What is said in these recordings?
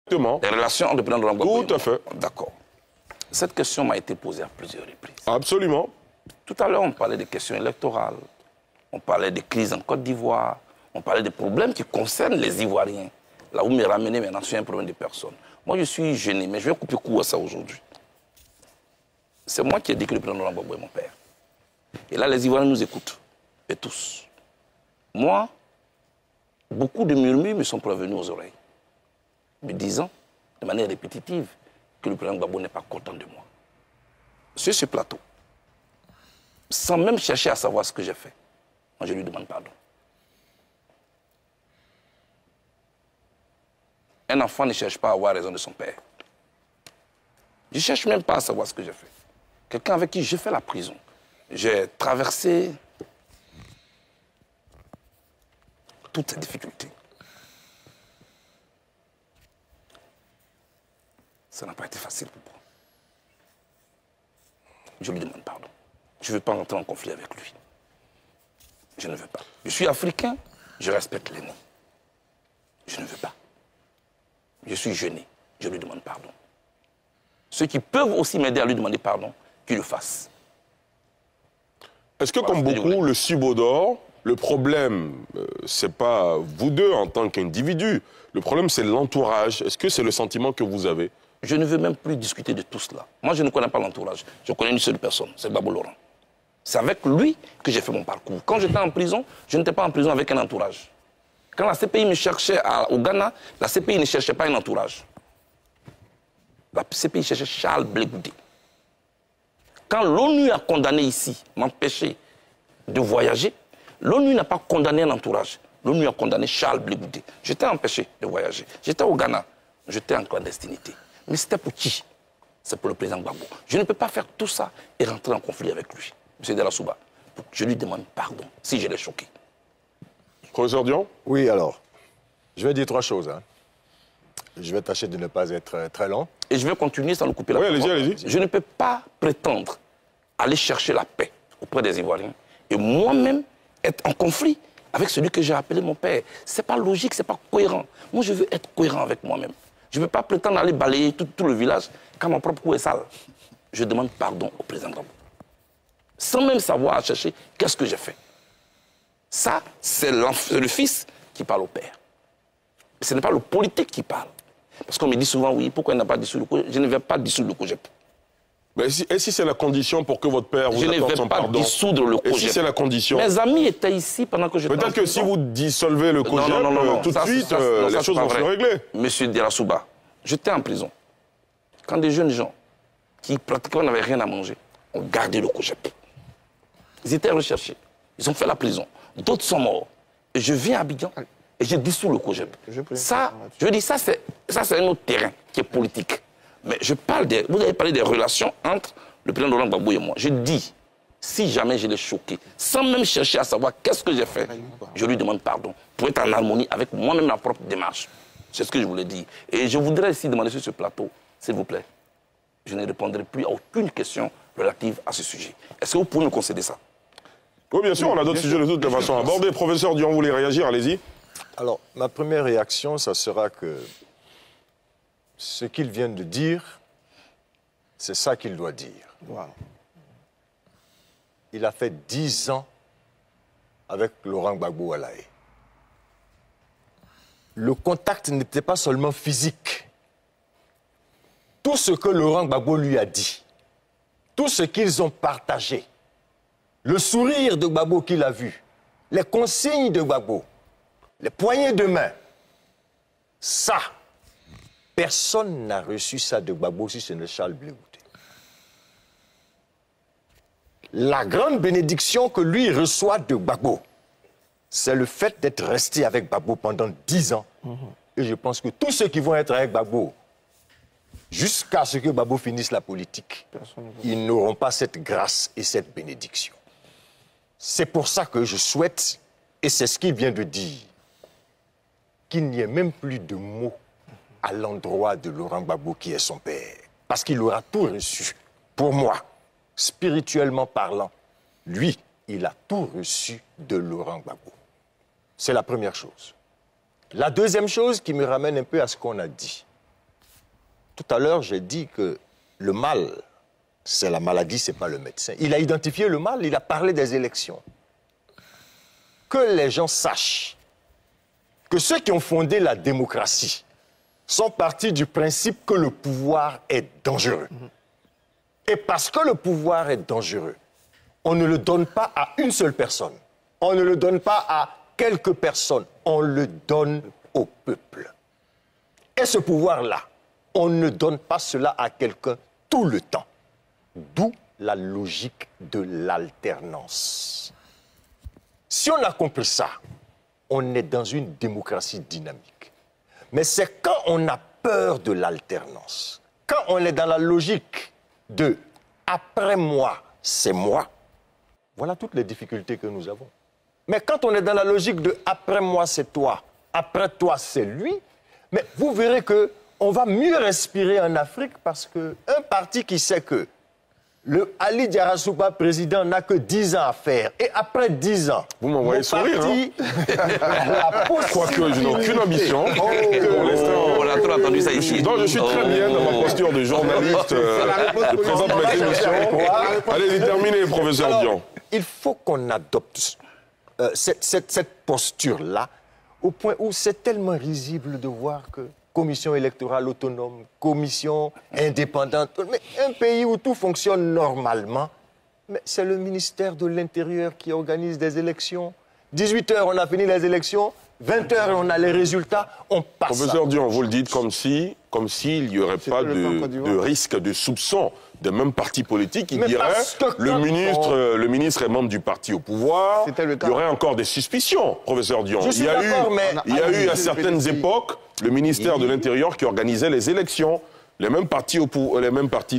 Exactement. Les relations entre le président Laurent Gbagbo. Tout à fait. D'accord. Cette question m'a été posée à plusieurs reprises. Absolument. Tout à l'heure, on parlait des questions électorales, on parlait des crises en Côte d'Ivoire, on parlait des problèmes qui concernent les Ivoiriens. Là où me ramener maintenant sur un problème de personnes. Moi, je suis gêné, mais je vais couper court à ça aujourd'hui. C'est moi qui ai dit que le président Laurent Gbagbo est mon père. Et là, les Ivoiriens nous écoutent, et tous. Moi, beaucoup de murmures me sont parvenus aux oreilles, me disant, de manière répétitive, que le président Gbagbo n'est pas content de moi. Sur ce plateau, sans même chercher à savoir ce que j'ai fait, moi, je lui demande pardon. Un enfant ne cherche pas à avoir raison de son père. Je ne cherche même pas à savoir ce que j'ai fait. Quelqu'un avec qui j'ai fait la prison. J'ai traversé toutes ces difficultés. Ça n'a pas été facile pour moi. Je lui demande pardon. Je ne veux pas rentrer en conflit avec lui. Je ne veux pas. Je suis africain, je respecte l'aîné. Je ne veux pas. Je suis gêné, je lui demande pardon. Ceux qui peuvent aussi m'aider à lui demander pardon, qu'ils le fassent. Est-ce que, comme beaucoup le subodorent, le problème, c'est pas vous deux en tant qu'individu, le problème c'est l'entourage. Est-ce que c'est le sentiment que vous avez? Je ne veux même plus discuter de tout cela. Moi, je ne connais pas l'entourage. Je connais une seule personne, c'est Gbagbo Laurent. C'est avec lui que j'ai fait mon parcours. Quand j'étais en prison, je n'étais pas en prison avec un entourage. Quand la CPI me cherchait au Ghana, la CPI ne cherchait pas un entourage. La CPI cherchait Charles Blé Goudé. Quand l'ONU a condamné ici, m'empêcher de voyager, l'ONU n'a pas condamné un entourage. L'ONU a condamné Charles Blé Goudé. J'étais empêché de voyager. J'étais au Ghana. J'étais en clandestinité. Mais c'était pour qui? C'est pour le président Gbagbo. Je ne peux pas faire tout ça et rentrer en conflit avec lui. M. Delassouba, je lui demande pardon si je l'ai choqué. Professeur Dion? Oui, alors, je vais dire trois choses. Hein. Je vais tâcher de ne pas être très long. Et je vais continuer sans le couper la parole. Oui, allez-y. Je ne peux pas prétendre aller chercher la paix auprès des Ivoiriens et moi-même être en conflit avec celui que j'ai appelé mon père. Ce n'est pas logique, ce n'est pas cohérent. Moi, je veux être cohérent avec moi-même. Je ne veux pas prétendre aller balayer tout le village quand mon propre cou est sale. Je demande pardon au président Gbagbo. Sans même savoir chercher qu'est-ce que j'ai fait. Ça, c'est le fils qui parle au père. Ce n'est pas le politique qui parle. Parce qu'on me dit souvent, oui, pourquoi il n'a pas dissous le COGEP? Je ne vais pas dissoudre le COGEP. Mais et si c'est la condition pour que votre père vous accorde son pardon? Je ne vais pas dissoudre le COGEP. Et si c'est la condition? Mes amis étaient ici pendant que j'étais en prison. Peut-être que si vous dissolvez le COGEP, tout de suite, les choses vont se régler. Monsieur Delassouba, j'étais en prison. Quand des jeunes gens qui pratiquement n'avaient rien à manger ont gardé le COGEP. Ils étaient recherchés. Ils ont fait la prison. D'autres sont morts. Et je viens à Abidjan et je dissous le COGEP. Ça, je dis, ça c'est un autre terrain qui est politique. Mais je parle vous avez parlé des relations entre le président Laurent Gbagbo et moi. Je dis, si jamais je l'ai choqué, sans même chercher à savoir qu'est-ce que j'ai fait, je lui demande pardon pour être en harmonie avec moi-même ma propre démarche. C'est ce que je voulais dire. Et je voudrais ici demander sur ce plateau, s'il vous plaît, je ne répondrai plus à aucune question relative à ce sujet. Est-ce que vous pouvez me concéder ça? Oui, bien sûr, on a d'autres sujets de toute façon à aborder. Professeur Dion, vous voulez réagir? Allez-y. Alors, ma première réaction, ça sera que ce qu'il vient de dire, c'est ça qu'il doit dire. Wow. Il a fait 10 ans avec Laurent Gbagbo à La Haye. Le contact n'était pas seulement physique. Tout ce que Laurent Gbagbo lui a dit, tout ce qu'ils ont partagé, le sourire de Gbagbo qu'il a vu, les consignes de Gbagbo, les poignées de main, ça, personne n'a reçu ça de Gbagbo si ce n'est Charles Blé Goudé. La grande bénédiction que lui reçoit de Gbagbo, c'est le fait d'être resté avec Gbagbo pendant 10 ans. Et je pense que tous ceux qui vont être avec Gbagbo, jusqu'à ce que Gbagbo finisse la politique, ils n'auront pas cette grâce et cette bénédiction. C'est pour ça que je souhaite, et c'est ce qu'il vient de dire, qu'il n'y ait même plus de mots à l'endroit de Laurent Gbagbo qui est son père. Parce qu'il aura tout reçu. Pour moi, spirituellement parlant, lui, il a tout reçu de Laurent Gbagbo. C'est la première chose. La deuxième chose qui me ramène un peu à ce qu'on a dit. Tout à l'heure, j'ai dit que le mal, c'est la maladie, ce n'est pas le médecin. Il a identifié le mal, il a parlé des élections. Que les gens sachent que ceux qui ont fondé la démocratie sont partis du principe que le pouvoir est dangereux. Et parce que le pouvoir est dangereux, on ne le donne pas à une seule personne. On ne le donne pas à quelques personnes. On le donne au peuple. Et ce pouvoir-là, on ne donne pas cela à quelqu'un tout le temps. D'où la logique de l'alternance. Si on a compris ça, on est dans une démocratie dynamique. Mais c'est quand on a peur de l'alternance, quand on est dans la logique de « après moi, c'est moi », voilà toutes les difficultés que nous avons. Mais quand on est dans la logique de « après moi, c'est toi », après toi, c'est lui, mais vous verrez qu'on va mieux respirer en Afrique parce qu'un parti qui sait que le Ali Diarra-Souba, président, n'a que 10 ans à faire. Et après 10 ans, vous m'envoyez sourire, hein? Quoique je n'ai aucune ambition. On a trop entendu ça ici. Donc je suis très bien dans ma posture de journaliste. Je présente mes émissions. Allez, terminez, professeur Dion. Il faut qu'on adopte cette posture-là au point où c'est tellement risible de voir que commission électorale autonome, commission indépendante, mais un pays où tout fonctionne normalement, mais c'est le ministère de l'Intérieur qui organise des élections. 18h, on a fini les élections, 20h, on a les résultats, on passe. Professeur Dion, vous le dites comme s'il n'y aurait pas de risque de soupçon des mêmes partis politiques qui diraient le ministre est membre du parti au pouvoir, il y aurait encore des suspicions, professeur Dion. Il y a eu à certaines époques le ministère de l'Intérieur qui organisait les élections. Les mêmes partis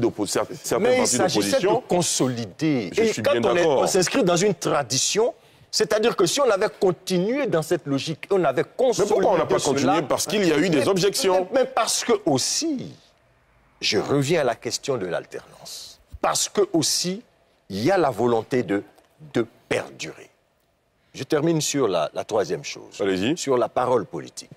d'opposition. Mais il s'agissait de consolider. Et quand on s'inscrit dans une tradition, c'est-à-dire que si on avait continué dans cette logique, on avait consolidé. Mais pourquoi on n'a pas continué? Parce qu'il y a eu des objections. Mais parce que aussi, je reviens à la question de l'alternance. Parce que aussi, il y a la volonté de perdurer. Je termine sur la troisième chose. Allez-y. Sur la parole politique.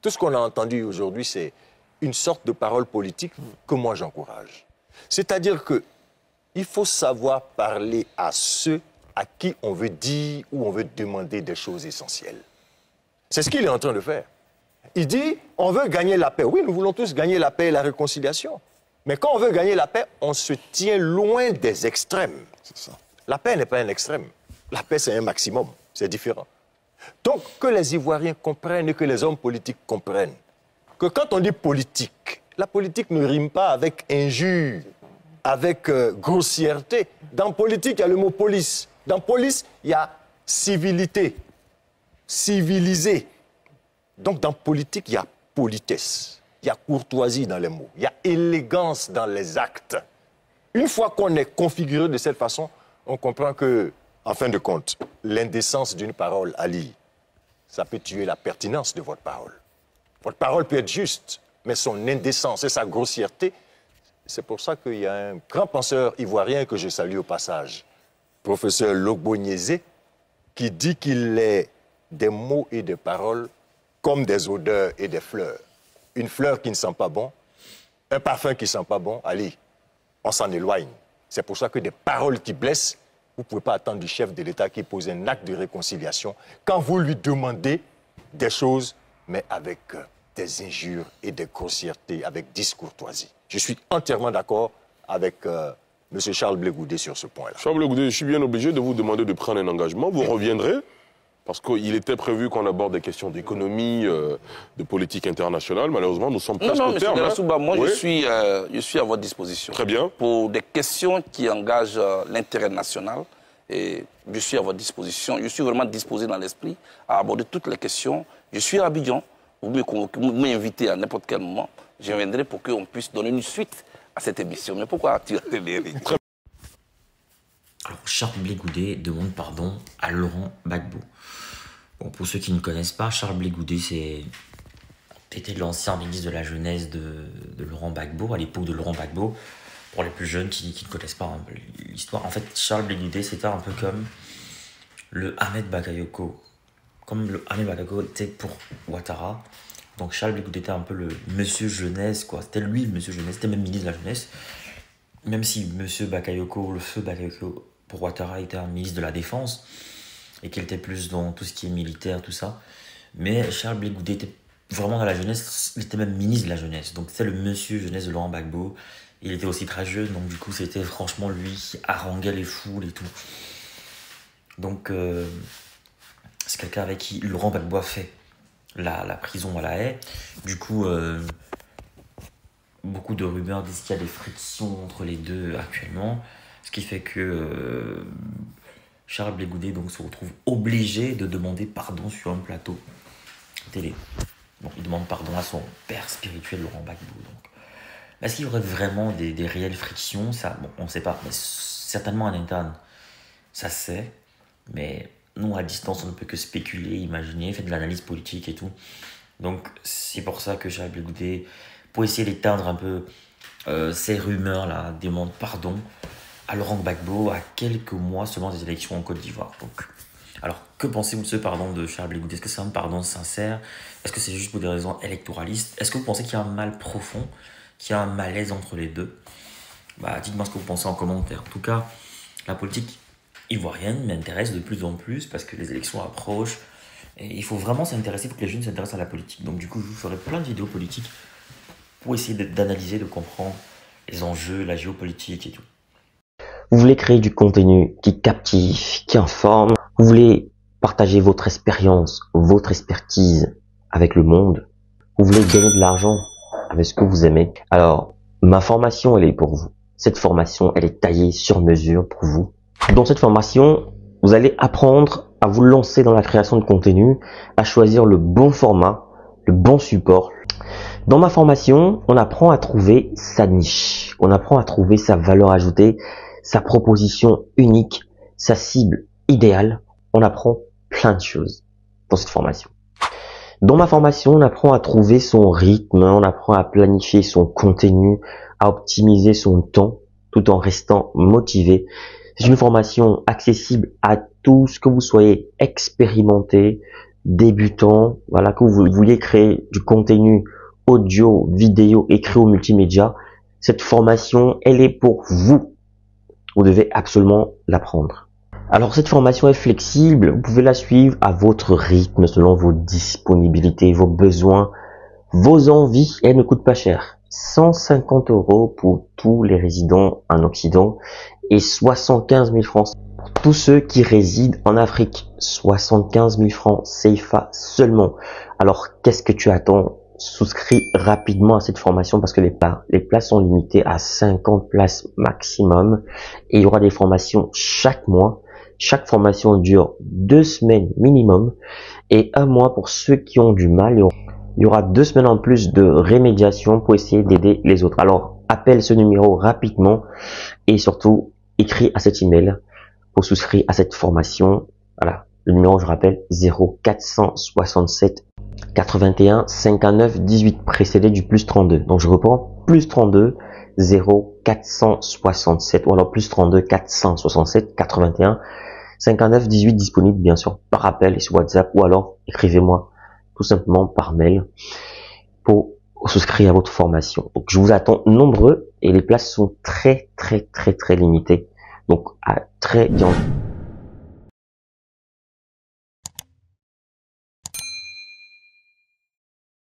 Tout ce qu'on a entendu aujourd'hui, c'est une sorte de parole politique que moi j'encourage. C'est-à-dire qu'il faut savoir parler à ceux à qui on veut dire ou on veut demander des choses essentielles. C'est ce qu'il est en train de faire. Il dit, on veut gagner la paix. Oui, nous voulons tous gagner la paix et la réconciliation. Mais quand on veut gagner la paix, on se tient loin des extrêmes. C'est ça. La paix n'est pas un extrême. La paix, c'est un maximum. C'est différent. Donc, que les Ivoiriens comprennent et que les hommes politiques comprennent que quand on dit politique, la politique ne rime pas avec injure, avec grossièreté. Dans politique, il y a le mot police. Dans police, il y a civilité, civilisé. Donc, dans politique, il y a politesse, il y a courtoisie dans les mots, il y a élégance dans les actes. Une fois qu'on est configuré de cette façon, on comprend que, en fin de compte, l'indécence d'une parole, Ali, ça peut tuer la pertinence de votre parole. Votre parole peut être juste, mais son indécence et sa grossièreté, c'est pour ça qu'il y a un grand penseur ivoirien que je salue au passage, professeur Logbo Niézé, qui dit qu'il est des mots et des paroles comme des odeurs et des fleurs. Une fleur qui ne sent pas bon, un parfum qui ne sent pas bon, allez, on s'en éloigne. C'est pour ça que des paroles qui blessent, vous ne pouvez pas attendre du chef de l'État qui pose un acte de réconciliation quand vous lui demandez des choses, mais avec des injures et des grossièretés, avec discourtoisie. Je suis entièrement d'accord avec M. Charles Blé Goudé sur ce point-là. Charles Blé Goudé, je suis bien obligé de vous demander de prendre un engagement. Vous reviendrez, parce qu'il était prévu qu'on aborde des questions d'économie, de politique internationale. Malheureusement, nous sommes presque au terme. Non, M. Souba, moi, oui. je suis à votre disposition. Très bien. Pour des questions qui engagent l'intérêt national, et je suis à votre disposition. Je suis vraiment disposé dans l'esprit à aborder toutes les questions. Je suis à Abidjan. Vous m'invitez à n'importe quel moment. Je viendrai pour qu'on puisse donner une suite à cette émission. Mais pourquoi tirer les rythmes? Alors, Charles Blé Goudé demande pardon à Laurent Gbagbo. Bon, pour ceux qui ne connaissent pas, Charles Blé Goudé, c'était l'ancien ministre de la jeunesse de Laurent Gbagbo, à l'époque de Laurent Gbagbo. Pour les plus jeunes qui ne connaissent pas l'histoire, en fait, Charles Blé Goudé, c'était un peu comme le Ahmed Bakayoko. Comme le Ahmed Bakayoko était pour Ouattara, Donc Charles Blé Goudé était un peu le monsieur jeunesse, quoi. C'était lui le monsieur jeunesse, c'était même ministre de la jeunesse. Même si monsieur Bakayoko, le feu Bakayoko pour Ouattara était un ministre de la Défense, et qu'il était plus dans tout ce qui est militaire, tout ça. Mais Charles Blé Goudé était vraiment dans la jeunesse, il était même ministre de la jeunesse. Donc c'est le monsieur jeunesse de Laurent Gbagbo. Il était aussi très jeune, donc du coup c'était franchement lui qui haranguait les foules et tout. Donc c'est quelqu'un avec qui Laurent Gbagbo a fait la prison à La Haye. Du coup, beaucoup de rumeurs disent qu'il y a des frictions entre les deux actuellement. Ce qui fait que Charles Blé Goudé donc, se retrouve obligé de demander pardon sur un plateau télé. Donc il demande pardon à son père spirituel Laurent Gbagbo. Est-ce qu'il y aurait vraiment des réelles frictions? Ça, bon, on ne sait pas, mais certainement en interne, ça se sait. Mais nous, à distance, on ne peut que spéculer, imaginer, faire de l'analyse politique et tout. Donc c'est pour ça que Charles Blé Goudé, pour essayer d'éteindre un peu ces rumeurs-là, demande pardon à Laurent Gbagbo à quelques mois seulement des élections en Côte d'Ivoire. Donc, alors, que pensez-vous de ce pardon de Charles Blé Goudé? Est-ce que c'est un pardon sincère? Est-ce que c'est juste pour des raisons électoralistes? Est-ce que vous pensez qu'il y a un mal profond, qu'il y a un malaise entre les deux? Dites-moi ce que vous pensez en commentaire. En tout cas, la politique ivoirienne m'intéresse de plus en plus parce que les élections approchent. Et il faut vraiment s'intéresser, il faut que les jeunes s'intéressent à la politique. Donc du coup, je vous ferai plein de vidéos politiques pour essayer d'analyser, de comprendre les enjeux, la géopolitique et tout. Vous voulez créer du contenu qui captive, qui informe. Vous voulez partager votre expérience, votre expertise avec le monde. Vous voulez gagner de l'argent avec ce que vous aimez. Alors, ma formation, elle est pour vous. Cette formation, elle est taillée sur mesure pour vous. Dans cette formation, vous allez apprendre à vous lancer dans la création de contenu, à choisir le bon format, le bon support. Dans ma formation, on apprend à trouver sa niche. On apprend à trouver sa valeur ajoutée, sa proposition unique, sa cible idéale. On apprend plein de choses dans cette formation. Dans ma formation, on apprend à trouver son rythme, on apprend à planifier son contenu, à optimiser son temps tout en restant motivé. C'est une formation accessible à tous, que vous soyez expérimenté, débutant, voilà, que vous vouliez créer du contenu audio, vidéo, écrit ou multimédia. Cette formation, elle est pour vous. Vous devez absolument l'apprendre. Alors cette formation est flexible, vous pouvez la suivre à votre rythme, selon vos disponibilités, vos besoins, vos envies, et elle ne coûte pas cher. 150 € pour tous les résidents en Occident et 75 000 francs pour tous ceux qui résident en Afrique. 75 000 francs CFA seulement. Alors qu'est-ce que tu attends? Souscris rapidement à cette formation parce que les places sont limitées à 50 places maximum et il y aura des formations chaque mois. Chaque formation dure 2 semaines minimum et 1 mois pour ceux qui ont du mal. Il y aura 2 semaines en plus de rémédiation pour essayer d'aider les autres. Alors appelle ce numéro rapidement et surtout écris à cet email pour souscrire à cette formation. Voilà, le numéro je rappelle 0467 81 59 18 précédé du plus 32. Donc je reprends plus 32 0467 ou alors plus 32 467 81 59 18 disponible bien sûr par appel et sur WhatsApp ou alors écrivez-moi tout simplement par mail pour souscrire à votre formation. Donc je vous attends nombreux et les places sont très limitées. Donc à très bientôt.